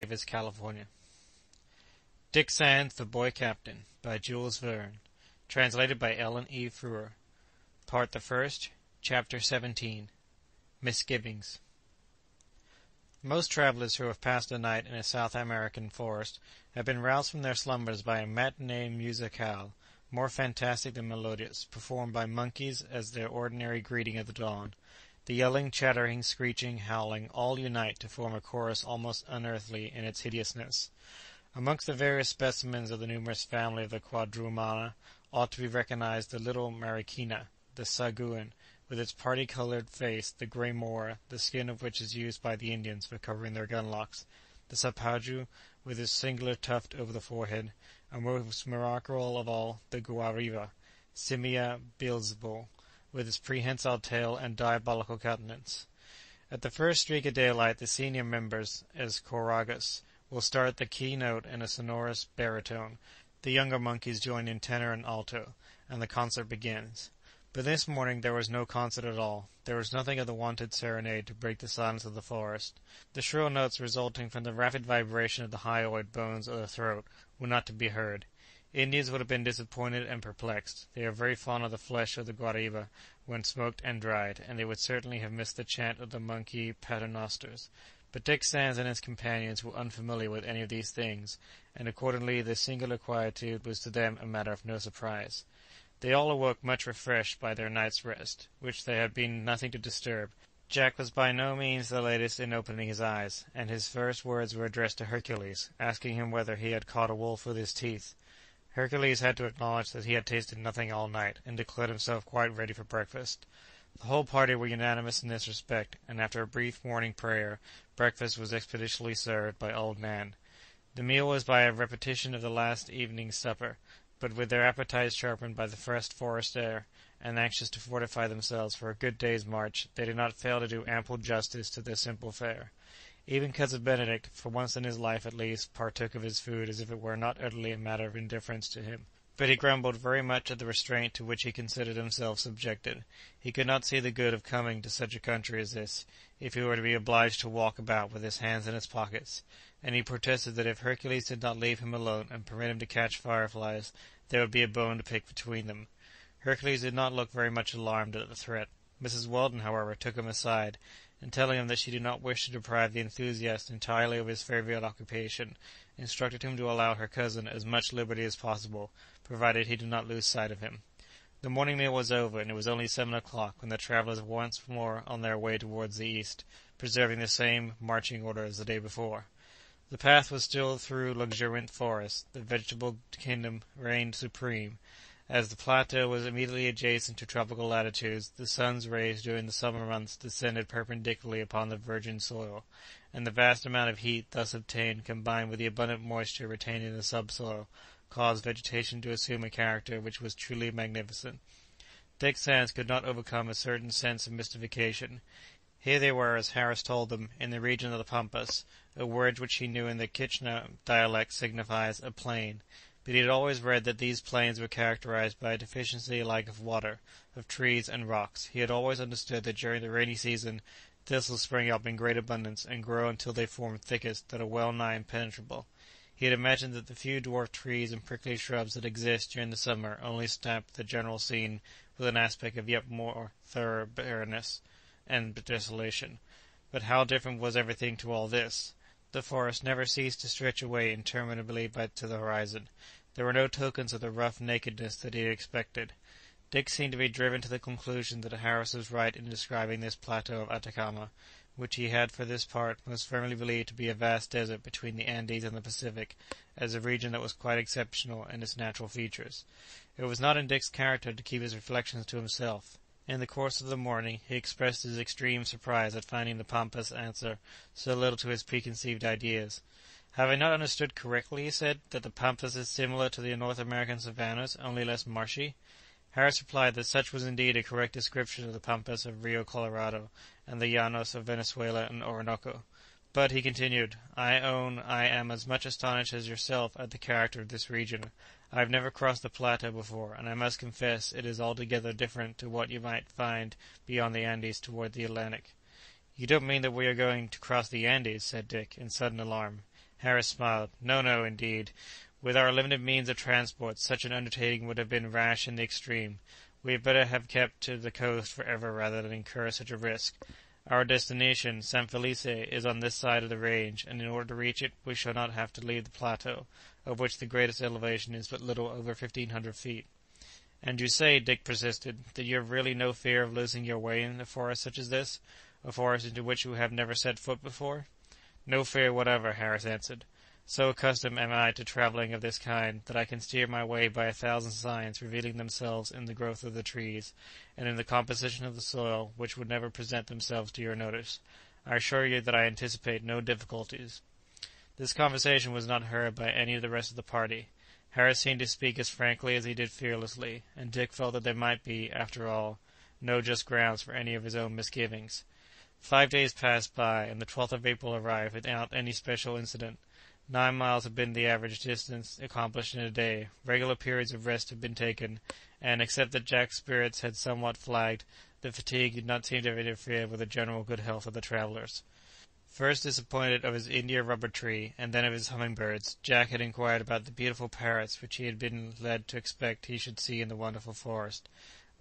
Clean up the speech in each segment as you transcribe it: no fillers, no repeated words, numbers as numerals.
Davis, California. Dick Sands, the Boy Captain, by Jules Verne. Translated by Ellen E. Frewer. Part the First, Chapter 17. Misgivings. Most travelers who have passed a night in a South American forest have been roused from their slumbers by a matinee musicale, more fantastic than melodious, performed by monkeys as their ordinary greeting of the dawn. The yelling, chattering, screeching, howling, all unite to form a chorus almost unearthly in its hideousness. Amongst the various specimens of the numerous family of the quadrumana ought to be recognized the little mariquina, the saguin, with its party-colored face, the gray mora, the skin of which is used by the Indians for covering their gunlocks, the sapaju, with its singular tuft over the forehead, and most remarkable of all, the guariba, Simia Beelzebul, with its prehensile tail and diabolical countenance. At the first streak of daylight, the senior members, as choragus, will start the key-note in a sonorous baritone. The younger monkeys join in tenor and alto, and the concert begins. But this morning there was no concert at all. There was nothing of the wonted serenade to break the silence of the forest. The shrill notes resulting from the rapid vibration of the hyoid bones of the throat were not to be heard. Indians would have been disappointed and perplexed. They are very fond of the flesh of the guariba when smoked and dried, and they would certainly have missed the chant of the monkey paternosters. But Dick Sands and his companions were unfamiliar with any of these things, and accordingly this singular quietude was to them a matter of no surprise. They all awoke much refreshed by their night's rest, which there had been nothing to disturb. Jack was by no means the latest in opening his eyes, and his first words were addressed to Hercules, asking him whether he had caught a wolf with his teeth. Hercules had to acknowledge that he had tasted nothing all night, and declared himself quite ready for breakfast. The whole party were unanimous in this respect, and after a brief morning prayer, breakfast was expeditiously served by Old Nan. The meal was by a repetition of the last evening's supper, but with their appetites sharpened by the fresh forest air, and anxious to fortify themselves for a good day's march, they did not fail to do ample justice to their simple fare. Even Cousin Benedict, for once in his life at least, partook of his food as if it were not utterly a matter of indifference to him. But he grumbled very much at the restraint to which he considered himself subjected. He could not see the good of coming to such a country as this, if he were to be obliged to walk about with his hands in his pockets, and he protested that if Hercules did not leave him alone and permit him to catch fireflies, there would be a bone to pick between them. Hercules did not look very much alarmed at the threat. Mrs. Weldon, however, took him aside, and telling him that she did not wish to deprive the enthusiast entirely of his favourite occupation, instructed him to allow her cousin as much liberty as possible, provided he did not lose sight of him. The morning meal was over, and it was only 7 o'clock when the travellers were once more on their way towards the east, preserving the same marching order as the day before. The path was still through luxuriant forests. The vegetable kingdom reigned supreme. As the plateau was immediately adjacent to tropical latitudes, the sun's rays during the summer months descended perpendicularly upon the virgin soil, and the vast amount of heat thus obtained, combined with the abundant moisture retained in the subsoil, caused vegetation to assume a character which was truly magnificent. Dick Sands could not overcome a certain sense of mystification. Here they were, as Harris told them, in the region of the Pampas, a word which he knew in the Quichua dialect signifies a plain. But he had always read that these plains were characterized by a deficiency alike of water, of trees, and rocks. He had always understood that during the rainy season thistles spring up in great abundance and grow until they form thickets that are well nigh impenetrable. He had imagined that the few dwarf trees and prickly shrubs that exist during the summer only stamp the general scene with an aspect of yet more thorough barrenness and desolation. But how different was everything to all this! The forest never ceased to stretch away interminably to the horizon. There were no tokens of the rough nakedness that he had expected. Dick seemed to be driven to the conclusion that Harris was right in describing this plateau of Atacama, which he had for this part most firmly believed to be a vast desert between the Andes and the Pacific, as a region that was quite exceptional in its natural features. It was not in Dick's character to keep his reflections to himself. In the course of the morning he expressed his extreme surprise at finding the Pampas answer so little to his preconceived ideas. "Have I not understood correctly," he said, "that the Pampas is similar to the North American savannas, only less marshy?" Harris replied that such was indeed a correct description of the Pampas of Rio Colorado and the Llanos of Venezuela and Orinoco. "But," he continued, "I own I am as much astonished as yourself at the character of this region. I have never crossed the plateau before, and I must confess it is altogether different to what you might find beyond the Andes toward the Atlantic." "You don't mean that we are going to cross the Andes?" said Dick, in sudden alarm. Harris smiled. No, no, indeed. With our limited means of transport, such an undertaking would have been rash in the extreme. We had better have kept to the coast for ever rather than incur such a risk. Our destination, San Felice, is on this side of the range, and in order to reach it we shall not have to leave the plateau, of which the greatest elevation is but little over 1,500 feet. And you say, Dick persisted, that you have really no fear of losing your way in a forest such as this, a forest into which you have never set foot before? No fear whatever, Harris answered. So accustomed am I to travelling of this kind, that I can steer my way by 1,000 signs revealing themselves in the growth of the trees, and in the composition of the soil, which would never present themselves to your notice. I assure you that I anticipate no difficulties. This conversation was not heard by any of the rest of the party. Harris seemed to speak as frankly as he did fearlessly, and Dick felt that there might be, after all, no just grounds for any of his own misgivings. 5 days passed by, and the 12th of April arrived without any special incident. 9 miles had been the average distance accomplished in a day. Regular periods of rest had been taken, and, except that Jack's spirits had somewhat flagged, the fatigue did not seem to have interfered with the general good health of the travellers. First disappointed of his India-rubber tree, and then of his humming-birds, Jack had inquired about the beautiful parrots which he had been led to expect he should see in the wonderful forest.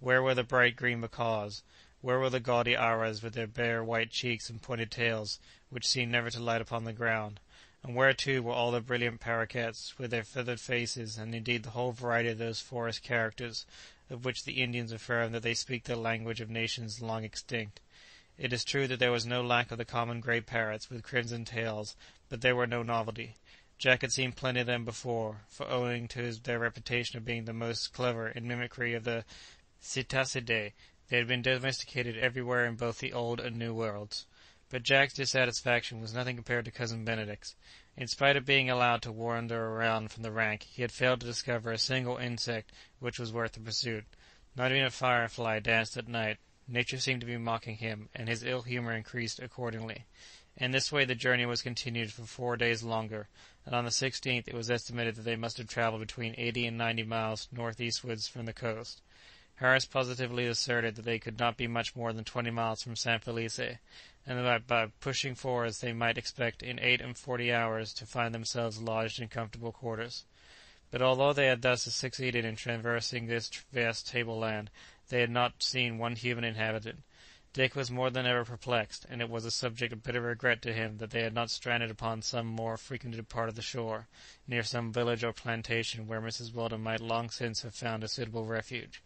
Where were the bright green macaws? Where were the gaudy aras with their bare white cheeks and pointed tails, which seemed never to light upon the ground? And where, too, were all the brilliant paroquets, with their feathered faces, and indeed the whole variety of those forest characters, of which the Indians affirm that they speak the language of nations long extinct? It is true that there was no lack of the common grey parrots with crimson tails, but they were no novelty. Jack had seen plenty of them before, for owing to their reputation of being the most clever in mimicry of the Psittacidae, they had been domesticated everywhere in both the Old and New Worlds. But Jack's dissatisfaction was nothing compared to Cousin Benedict's. In spite of being allowed to wander around from the rank, he had failed to discover a single insect which was worth the pursuit. Not even a firefly danced at night. Nature seemed to be mocking him, and his ill humour increased accordingly. In this way the journey was continued for 4 days longer, and on the 16th it was estimated that they must have travelled between 80 and 90 miles north-eastwards from the coast. Harris positively asserted that they could not be much more than 20 miles from San Felice, and that by pushing forwards they might expect in 48 hours to find themselves lodged in comfortable quarters. But although they had thus succeeded in traversing this vast tableland, they had not seen one human inhabitant. Dick was more than ever perplexed, and it was a subject of bitter regret to him that they had not stranded upon some more frequented part of the shore, near some village or plantation where Mrs. Weldon might long since have found a suitable refuge.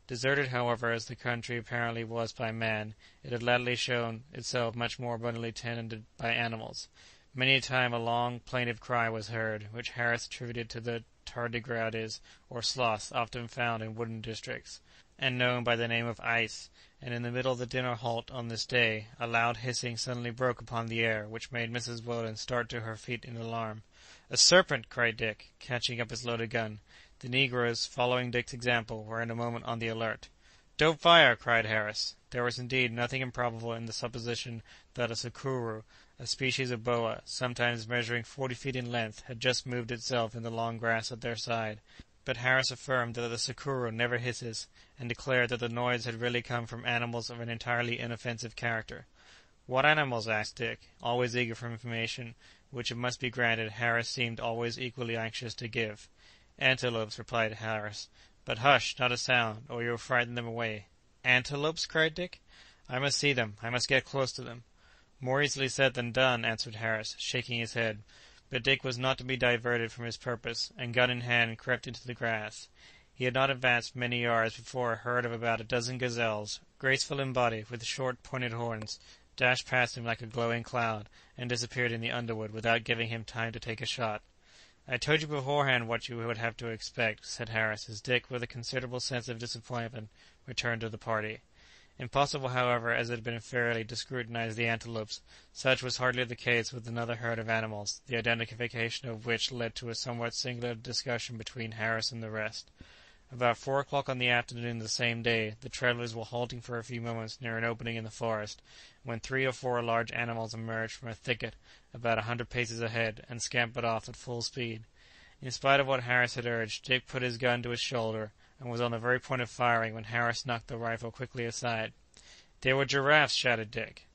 Deserted, however, as the country apparently was by man, it had latterly shown itself much more abundantly tenanted by animals. Many a time a long, plaintive cry was heard, which Harris attributed to the tardigrades, or sloths, often found in wooded districts, and known by the name of ice, and in the middle of the dinner halt on this day, a loud hissing suddenly broke upon the air, which made Mrs. Weldon start to her feet in alarm. "A serpent!" cried Dick, catching up his loaded gun. The negroes, following Dick's example, were in a moment on the alert. "Don't fire!" cried Harris. There was indeed nothing improbable in the supposition that a sucuru, a species of boa, sometimes measuring 40 feet in length, had just moved itself in the long grass at their side, but Harris affirmed that the sucuru never hisses, and declared that the noise had really come from animals of an entirely inoffensive character. "What animals?" asked Dick, always eager for information, which, it must be granted, Harris seemed always equally anxious to give. "Antelopes," replied Harris. "But hush, not a sound, or you will frighten them away." "Antelopes!" cried Dick. "I must see them. I must get close to them." "More easily said than done," answered Harris, shaking his head. But Dick was not to be diverted from his purpose, and gun in hand crept into the grass. He had not advanced many yards before a herd of about a dozen gazelles, graceful in body, with short pointed horns, dashed past him like a glowing cloud, and disappeared in the underwood without giving him time to take a shot. "I told you beforehand what you would have to expect," said Harris, as Dick, with a considerable sense of disappointment, returned to the party. Impossible, however, as it had been fairly to scrutinize the antelopes, such was hardly the case with another herd of animals, the identification of which led to a somewhat singular discussion between Harris and the rest. About 4 o'clock on the afternoon of the same day, the travellers were halting for a few moments near an opening in the forest, when 3 or 4 large animals emerged from a thicket about 100 paces ahead, and scampered off at full speed. In spite of what Harris had urged, Dick put his gun to his shoulder, and was on the very point of firing when Harris knocked the rifle quickly aside. "They were giraffes!" shouted Dick.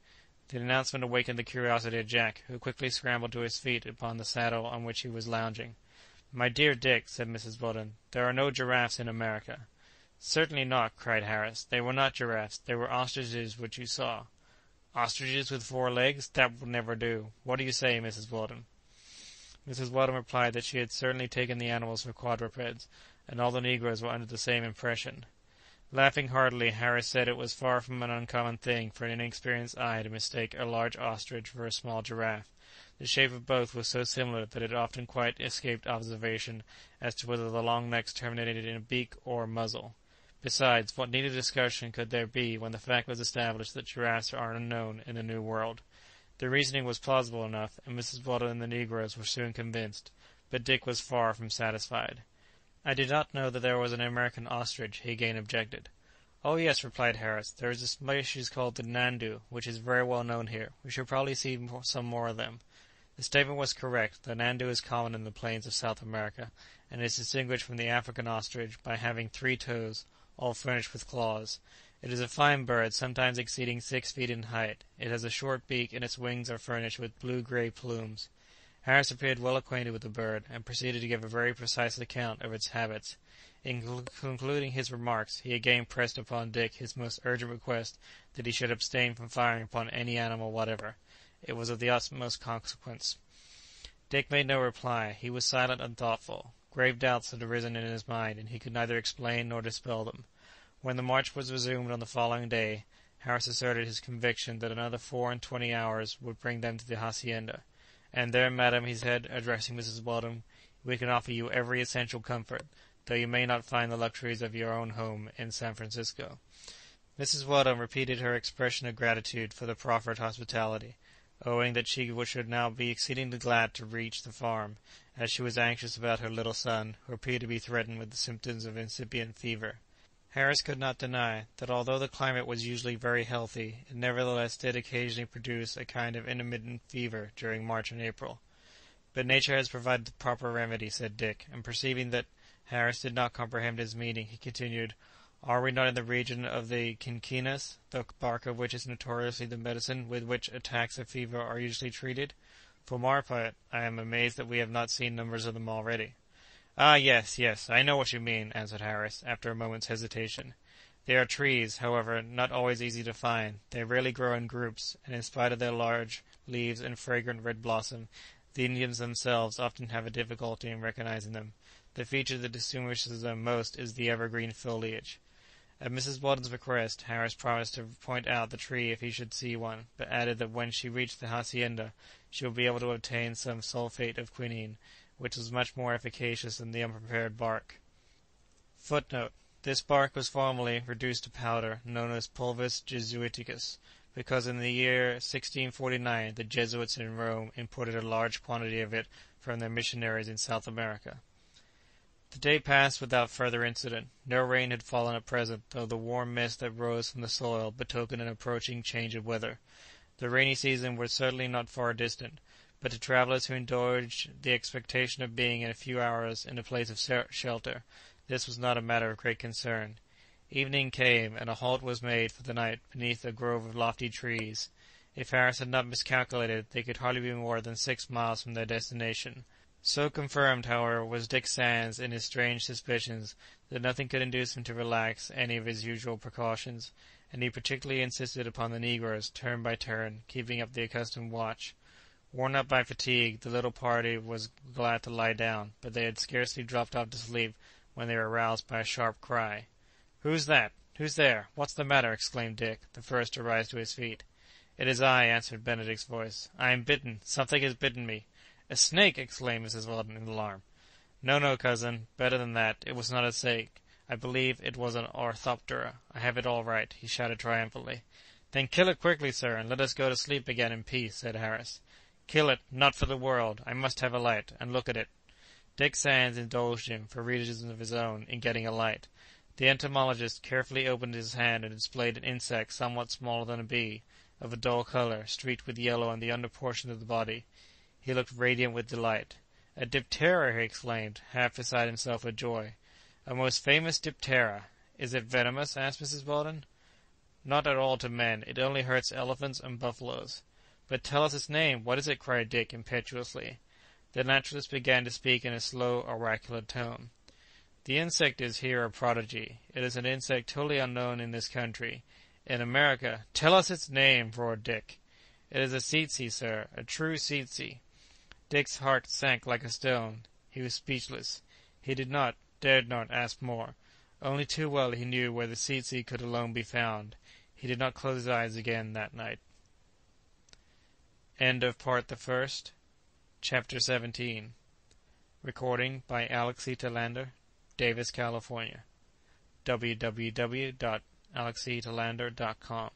The announcement awakened the curiosity of Jack, who quickly scrambled to his feet upon the saddle on which he was lounging. "My dear Dick," said Mrs. Weldon, "there are no giraffes in America." "Certainly not," cried Harris. "They were not giraffes. They were ostriches which you saw." "Ostriches with 4 legs? That would never do. What do you say, Mrs. Weldon?" Mrs. Weldon replied that she had certainly taken the animals for quadrupeds, and all the negroes were under the same impression. Laughing heartily, Harris said it was far from an uncommon thing for an inexperienced eye to mistake a large ostrich for a small giraffe. The shape of both was so similar that it often quite escaped observation as to whether the long necks terminated in a beak or a muzzle. Besides, what need of discussion could there be when the fact was established that giraffes are unknown in the New World? The reasoning was plausible enough, and Mrs. Weldon and the negroes were soon convinced, but Dick was far from satisfied. "I did not know that there was an American ostrich," he again objected. "Oh, yes," replied Harris. "There is a species called the nandu, which is very well known here. We shall probably see some more of them." The statement was correct. The nandu is common in the plains of South America, and is distinguished from the African ostrich by having 3 toes, all furnished with claws. It is a fine bird, sometimes exceeding 6 feet in height. It has a short beak, and its wings are furnished with blue-grey plumes. Harris appeared well acquainted with the bird, and proceeded to give a very precise account of its habits. In concluding his remarks, he again pressed upon Dick his most urgent request that he should abstain from firing upon any animal whatever. It was of the utmost consequence. Dick made no reply. He was silent and thoughtful. Grave doubts had arisen in his mind, and he could neither explain nor dispel them. When the march was resumed on the following day, Harris asserted his conviction that another 24 hours would bring them to the hacienda. "And there, madam," he said, addressing Mrs. Weldon, "we can offer you every essential comfort, though you may not find the luxuries of your own home in San Francisco." Mrs. Weldon repeated her expression of gratitude for the proffered hospitality, owing that she should now be exceedingly glad to reach the farm, as she was anxious about her little son, who appeared to be threatened with the symptoms of incipient fever. Harris could not deny that although the climate was usually very healthy, it nevertheless did occasionally produce a kind of intermittent fever during March and April. "But nature has provided the proper remedy," said Dick, and perceiving that Harris did not comprehend his meaning, he continued, "Are we not in the region of the quinquinas, the bark of which is notoriously the medicine with which attacks of fever are usually treated? For my part, I am amazed that we have not seen numbers of them already." "Ah, yes, yes, I know what you mean," answered Harris, after a moment's hesitation. "They are trees, however, not always easy to find. They rarely grow in groups, and in spite of their large leaves and fragrant red blossom, the Indians themselves often have a difficulty in recognizing them. The feature that distinguishes them most is the evergreen foliage." At Mrs. Weldon's request, Harris promised to point out the tree if he should see one, but added that when she reached the hacienda she would be able to obtain some sulphate of quinine, which was much more efficacious than the unprepared bark. Footnote: This bark was formerly reduced to powder, known as pulvis jesuiticus, because in the year 1649 the Jesuits in Rome imported a large quantity of it from their missionaries in South America. The day passed without further incident. No rain had fallen at present, though the warm mist that rose from the soil betokened an approaching change of weather. The rainy season was certainly not far distant, but to travellers who indulged the expectation of being in a few hours in a place of shelter, this was not a matter of great concern. Evening came, and a halt was made for the night beneath a grove of lofty trees. If Harris had not miscalculated, they could hardly be more than 6 miles from their destination. So confirmed, however, was Dick Sands in his strange suspicions that nothing could induce him to relax any of his usual precautions, and he particularly insisted upon the negroes, turn by turn, keeping up the accustomed watch. Worn out by fatigue, the little party was glad to lie down, but they had scarcely dropped off to sleep when they were aroused by a sharp cry. "Who's that? Who's there? What's the matter?" exclaimed Dick, the first to rise to his feet. "It is I," answered Benedict's voice. "I am bitten. Something has bitten me." "A snake!" exclaimed Mrs. Weldon in alarm. "No, no, cousin. Better than that. It was not a snake. I believe it was an orthoptera. I have it all right," he shouted triumphantly. "Then kill it quickly, sir, and let us go to sleep again in peace," said Harris. "Kill it! Not for the world! I must have a light, and look at it." Dick Sands indulged him, for reasons of his own, in getting a light. The entomologist carefully opened his hand and displayed an insect somewhat smaller than a bee, of a dull colour, streaked with yellow on the under portion of the body. He looked radiant with delight. "A diptera!" he exclaimed, half beside himself with joy. "A most famous diptera! Is it venomous?" asked Mrs. Weldon. Not at all to men. It only hurts elephants and buffaloes." "But tell us its name. What is it?" cried Dick, impetuously. The naturalist began to speak in a slow, oracular tone. "The insect is here a prodigy. It is an insect totally unknown in this country. In America—" "Tell us its name!" roared Dick. "It is a tsetse, sir, a true tsetse." Dick's heart sank like a stone. He was speechless. He dared not ask more. Only too well he knew where the tsetse could alone be found. He did not close his eyes again that night. End of Part the First. Chapter 17. Recording by Alexita Lander, Davis, California. www.alexitalander.com